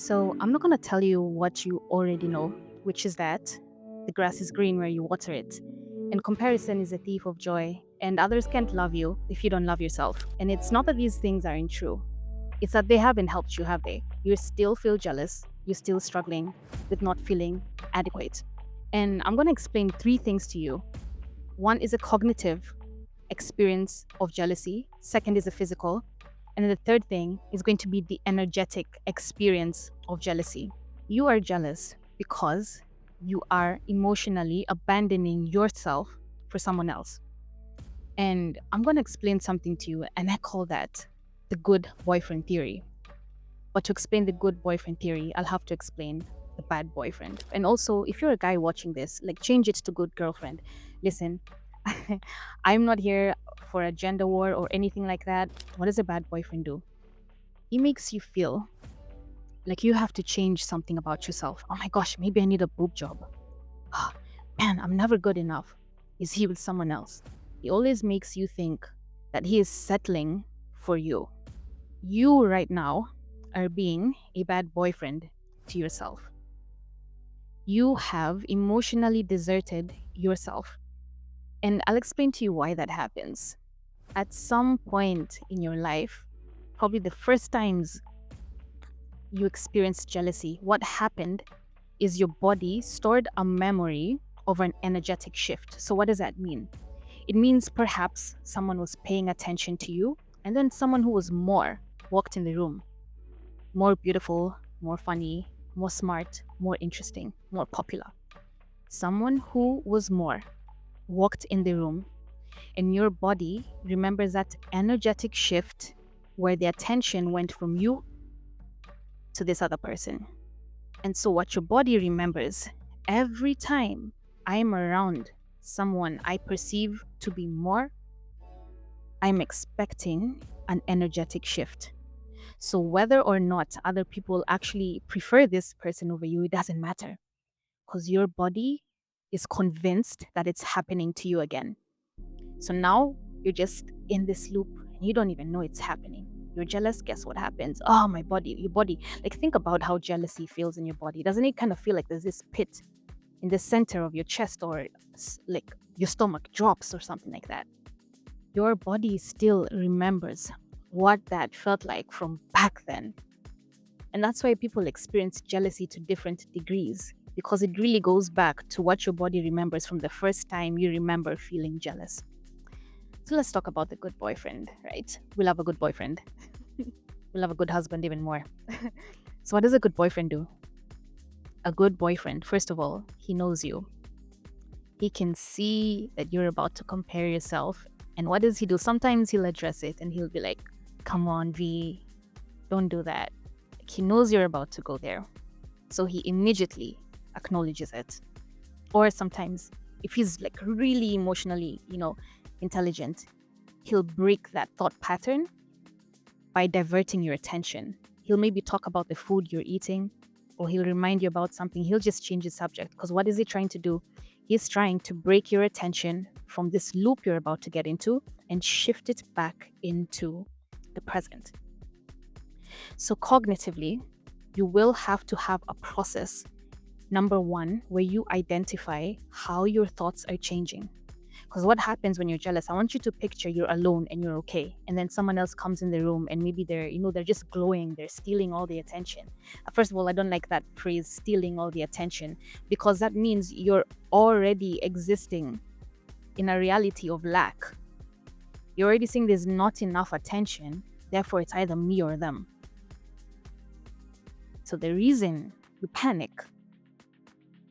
So, I'm not going to tell you what you already know, which is that the grass is green where you water it. And comparison is a thief of joy, and others can't love you if you don't love yourself. And it's not that these things aren't true, it's that they haven't helped you, have they? You still feel jealous, you're still struggling with not feeling adequate. And I'm going to explain three things to you. One is a cognitive experience of jealousy, second is a physical, and then the third thing is going to be the energetic experience of jealousy. You are jealous because you are emotionally abandoning yourself for someone else. And I'm going to explain something to you, and I call that the good boyfriend theory. But to explain the good boyfriend theory, I'll have to explain the bad boyfriend. And also, if you're a guy watching this, like change it to good girlfriend. Listen, I'm not here for a gender war or anything like that. What does a bad boyfriend do? He makes you feel like you have to change something about yourself. Oh my gosh, maybe I need a boob job. Ah, man, I'm never good enough. Is he with someone else? He always makes you think that he is settling for you. You right now are being a bad boyfriend to yourself. You have emotionally deserted yourself. And I'll explain to you why that happens. At some point in your life, probably the first times you experienced jealousy, what happened is your body stored a memory of an energetic shift. So, what does that mean? It means perhaps someone was paying attention to you, and then someone who was more walked in the room. More beautiful, more funny, more smart, more interesting, more popular. Someone who was more walked in the room, and your body remembers that energetic shift where the attention went from you to this other person. And so, what your body remembers every time I'm around someone I perceive to be more, I'm expecting an energetic shift. So, whether or not other people actually prefer this person over you, it doesn't matter because your body is convinced that it's happening to you again. So now you're just in this loop and you don't even know it's happening. You're jealous, guess what happens? Oh, my body, your body. Like, think about how jealousy feels in your body. Doesn't it kind of feel like there's this pit in the center of your chest or like your stomach drops or something like that? Your body still remembers what that felt like from back then. And that's why people experience jealousy to different degrees because it really goes back to what your body remembers from the first time you remember feeling jealous. So let's talk about the good boyfriend, right? We love a good boyfriend. We love a good husband even more. So, what does a good boyfriend do? A good boyfriend, first of all, he knows you. He can see that you're about to compare yourself. And what does he do? Sometimes he'll address it and he'll be like, come on, V, don't do that. Like, he knows you're about to go there. So he immediately acknowledges it. Or sometimes, if he's like really emotionally, intelligent, he'll break that thought pattern by diverting your attention. He'll maybe talk about the food you're eating, or he'll remind you about something. He'll just change the subject. Because what is he trying to do? He's trying to break your attention from this loop you're about to get into and shift it back into the present. So, cognitively, you will have to have a process. Number one, where you identify how your thoughts are changing. Because what happens when you're jealous, I want you to picture you're alone and you're okay. And then someone else comes in the room and maybe they're just glowing, they're stealing all the attention. First of all, I don't like that phrase, stealing all the attention, because that means you're already existing in a reality of lack. You're already saying there's not enough attention, therefore it's either me or them. So the reason you panic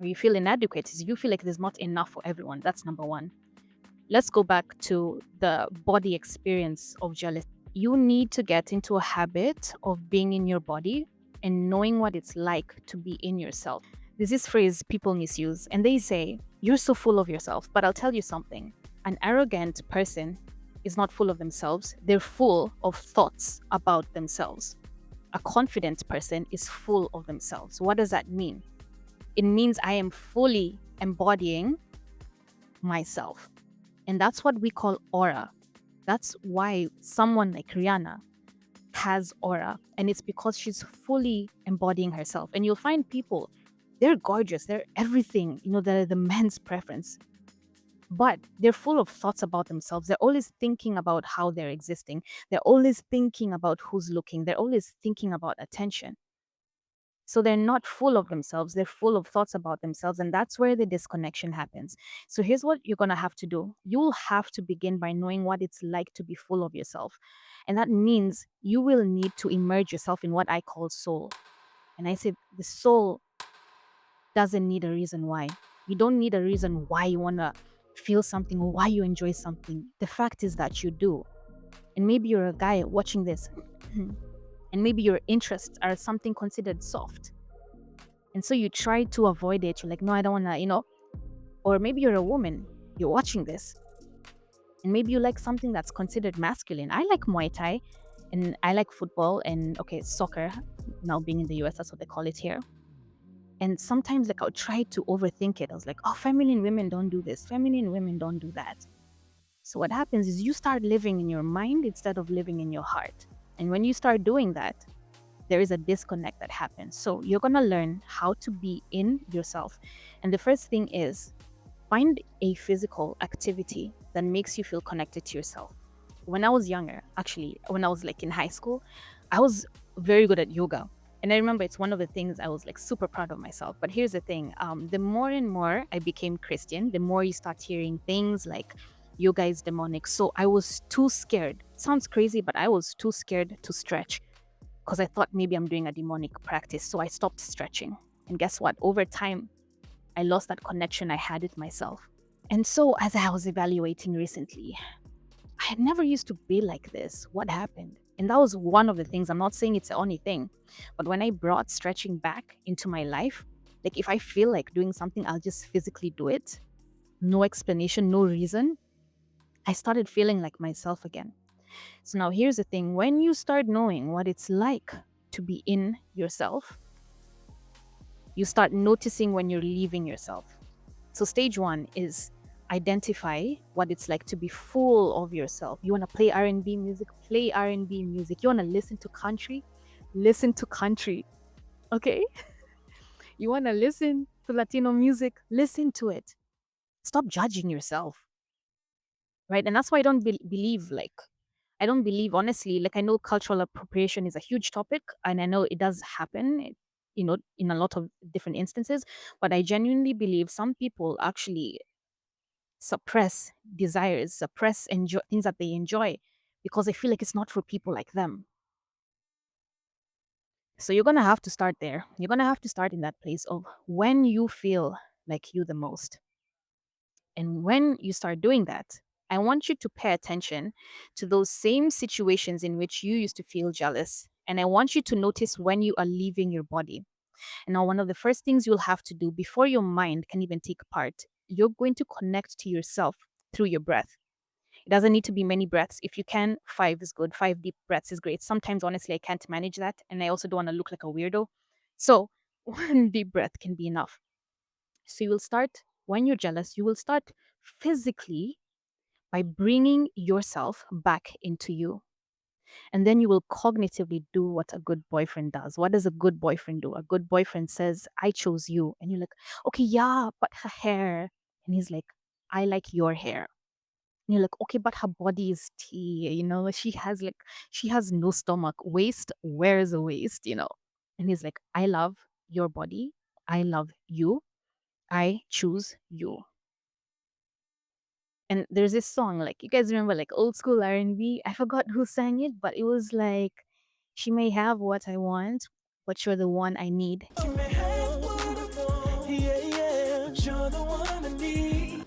or you feel inadequate is you feel like there's not enough for everyone. That's number one. Let's go back to the body experience of jealousy. You need to get into a habit of being in your body and knowing what it's like to be in yourself. There's this phrase people misuse, and they say, you're so full of yourself. But I'll tell you something. An arrogant person is not full of themselves. They're full of thoughts about themselves. A confident person is full of themselves. What does that mean? It means I am fully embodying myself. And that's what we call aura. That's why someone like Rihanna has aura, and it's because she's fully embodying herself. And you'll find people, they're gorgeous, they're everything, they're the man's preference, but they're full of thoughts about themselves. They're always thinking about how they're existing. They're always thinking about who's looking. They're always thinking about attention. So they're not full of themselves. They're full of thoughts about themselves. And that's where the disconnection happens. So here's what you're going to have to do. You'll have to begin by knowing what it's like to be full of yourself. And that means you will need to immerse yourself in what I call soul. And I said the soul doesn't need a reason why. You don't need a reason why you want to feel something or why you enjoy something. The fact is that you do. And maybe you're a guy watching this, and maybe your interests are something considered soft. And so you try to avoid it. You're like, no, I don't want to. Or maybe you're a woman, you're watching this, and maybe you like something that's considered masculine. I like Muay Thai, and I like football, and soccer. Now being in the US, that's what they call it here. And sometimes, like, I would try to overthink it. I was like, oh, feminine women don't do this. Feminine women don't do that. So what happens is you start living in your mind instead of living in your heart. And when you start doing that, there is a disconnect that happens. So you're going to learn how to be in yourself. And the first thing is find a physical activity that makes you feel connected to yourself. When I was younger, actually, when I was like in high school, I was very good at yoga. And I remember it's one of the things I was like super proud of myself. But here's the thing, the more and more I became Christian, the more you start hearing things like yoga is demonic. So I was too scared. Sounds crazy, but I was too scared to stretch because I thought maybe I'm doing a demonic practice. So I stopped stretching. And guess what? Over time, I lost that connection I had with myself. And so as I was evaluating recently, I had never used to be like this. What happened? And that was one of the things. I'm not saying it's the only thing, but when I brought stretching back into my life, like if I feel like doing something, I'll just physically do it. No explanation, no reason. I started feeling like myself again. So now here's the thing. When you start knowing what it's like to be in yourself, you start noticing when you're leaving yourself. So stage one is identify what it's like to be full of yourself. You want to play R&B music? Play R&B music. You want to listen to country? Listen to country. Okay? You want to listen to Latino music? Listen to it. Stop judging yourself. Right? And that's why I don't I don't believe, honestly, like I know cultural appropriation is a huge topic and I know it does happen, in a lot of different instances, but I genuinely believe some people actually suppress desires, suppress things that they enjoy because they feel like it's not for people like them. So you're going to have to start there. You're going to have to start in that place of when you feel like you the most. And when you start doing that, I want you to pay attention to those same situations in which you used to feel jealous. And I want you to notice when you are leaving your body. And now, one of the first things you'll have to do before your mind can even take part, you're going to connect to yourself through your breath. It doesn't need to be many breaths. If you can, 5 is good. 5 deep breaths is great. Sometimes, honestly, I can't manage that. And I also don't want to look like a weirdo. So, one deep breath can be enough. So, you will start, when you're jealous, you will start physically by bringing yourself back into you. And then you will cognitively do what a good boyfriend does. What does a good boyfriend do? A good boyfriend says, I chose you. And you're like, okay, yeah, but her hair. And he's like, I like your hair. And you're like, okay, but her body is tea, she has no stomach. Waist, where's a waist? And he's like, I love your body. I love you. I choose you. And there's this song, like you guys remember, like old school R&B. I forgot who sang it, but it was like, she may have what I want, but you're the one I need.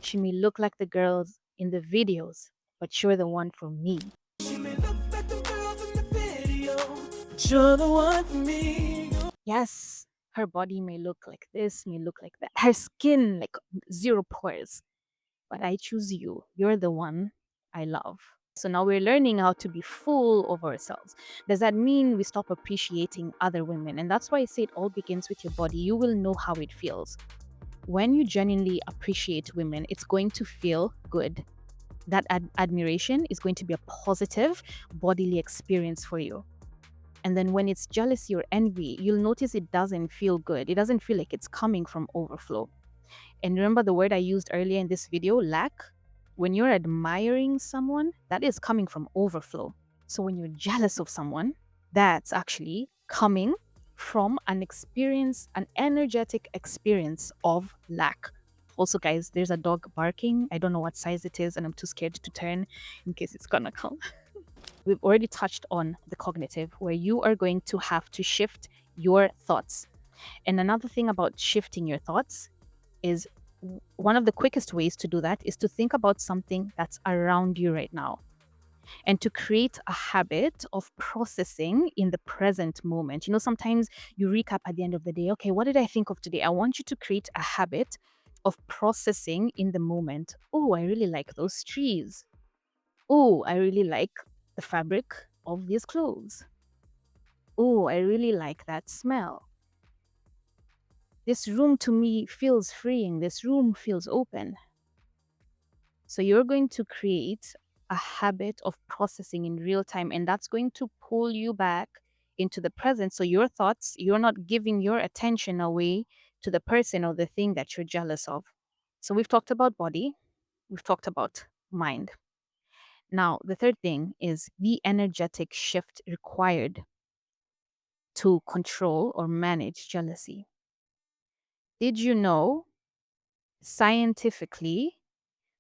She may look like the girls in the videos, but you're the one for me. You're the one for me. Yes, her body may look like this, may look like that. Her skin, like 0 pores. But I choose you. You're the one I love. So now we're learning how to be full of ourselves. Does that mean we stop appreciating other women? And that's why I say it all begins with your body. You will know how it feels. When you genuinely appreciate women, it's going to feel good. That admiration is going to be a positive bodily experience for you. And then when it's jealousy or envy, you'll notice it doesn't feel good. It doesn't feel like it's coming from overflow. And remember the word I used earlier in this video, lack? When you're admiring someone, that is coming from overflow. So when you're jealous of someone, that's actually coming from an experience, an energetic experience of lack. Also, guys, there's a dog barking. I don't know what size it is, and I'm too scared to turn in case it's gonna come. We've already touched on the cognitive, where you are going to have to shift your thoughts. And another thing about shifting your thoughts is one of the quickest ways to do that is to think about something that's around you right now and to create a habit of processing in the present moment. You know, sometimes you recap at the end of the day, okay, what did I think of today? I want you to create a habit of processing in the moment. Oh, I really like those trees. Oh, I really like the fabric of these clothes. Oh, I really like that smell. This room to me feels freeing. This room feels open. So you're going to create a habit of processing in real time, and that's going to pull you back into the present. So your thoughts, you're not giving your attention away to the person or the thing that you're jealous of. So we've talked about body, we've talked about mind. Now, the third thing is the energetic shift required to control or manage jealousy. Did you know scientifically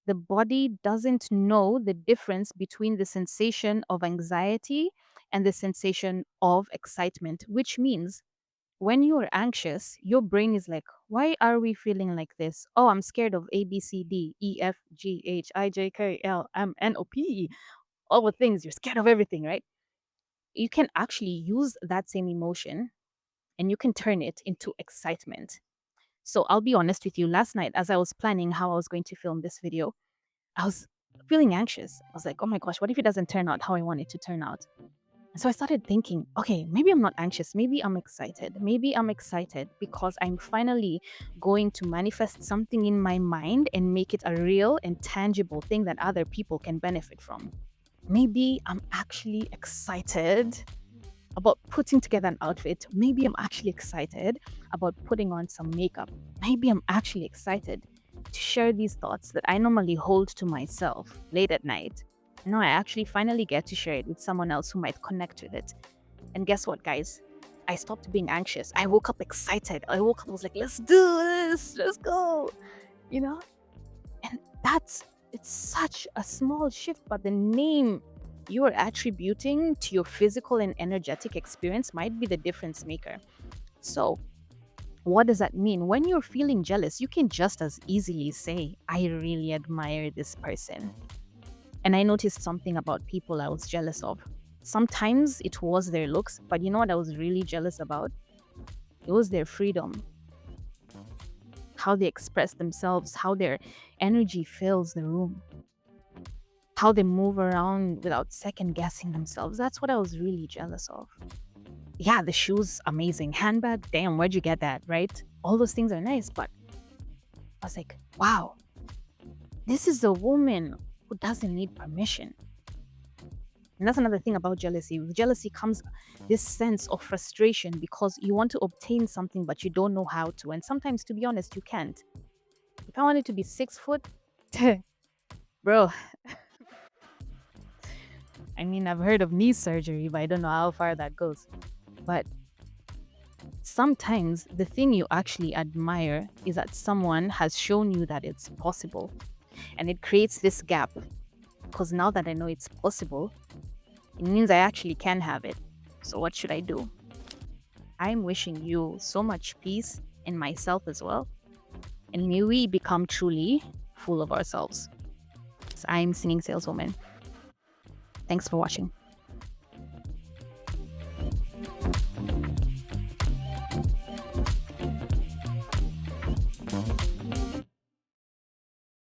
the body doesn't know the difference between the sensation of anxiety and the sensation of excitement, which means when you are anxious, your brain is like, why are we feeling like this? Oh, I'm scared of A, B, C, D, E, F, G, H, I, J, K, L, M, N, O, P. All the things, you're scared of everything, right? You can actually use that same emotion and you can turn it into excitement. So I'll be honest with you, last night, as I was planning how I was going to film this video, I was feeling anxious. I was like, oh my gosh, what if it doesn't turn out how I want it to turn out? And so I started thinking, okay, maybe I'm not anxious. Maybe I'm excited. Maybe I'm excited because I'm finally going to manifest something in my mind and make it a real and tangible thing that other people can benefit from. Maybe I'm actually excited about putting together an outfit. Maybe I'm actually excited about putting on some makeup. Maybe I'm actually excited to share these thoughts that I normally hold to myself late at night. No, I actually finally get to share it with someone else who might connect with it. And guess what, guys? I stopped being anxious. I woke up excited. I was like, let's do this. Let's go. You know? And it's such a small shift, but the name you are attributing to your physical and energetic experience might be the difference maker. So, what does that mean? When you're feeling jealous, you can just as easily say, I really admire this person. And I noticed something about people I was jealous of. Sometimes it was their looks, but you know what I was really jealous about? It was their freedom. How they express themselves, how their energy fills the room, how they move around without second guessing themselves. That's what I was really jealous of. Yeah, the shoes, amazing. Handbag, damn, where'd you get that, right? All those things are nice, but I was like, wow, this is a woman who doesn't need permission. And that's another thing about jealousy. With jealousy comes this sense of frustration because you want to obtain something, but you don't know how to. And sometimes, to be honest, you can't. If I wanted to be 6 foot, bro, I mean, I've heard of knee surgery, but I don't know how far that goes. But sometimes the thing you actually admire is that someone has shown you that it's possible. And it creates this gap. Because now that I know it's possible, it means I actually can have it. So what should I do? I'm wishing you so much peace in myself as well. And may we become truly full of ourselves. I'm Singing Saleswoman. Thanks for watching.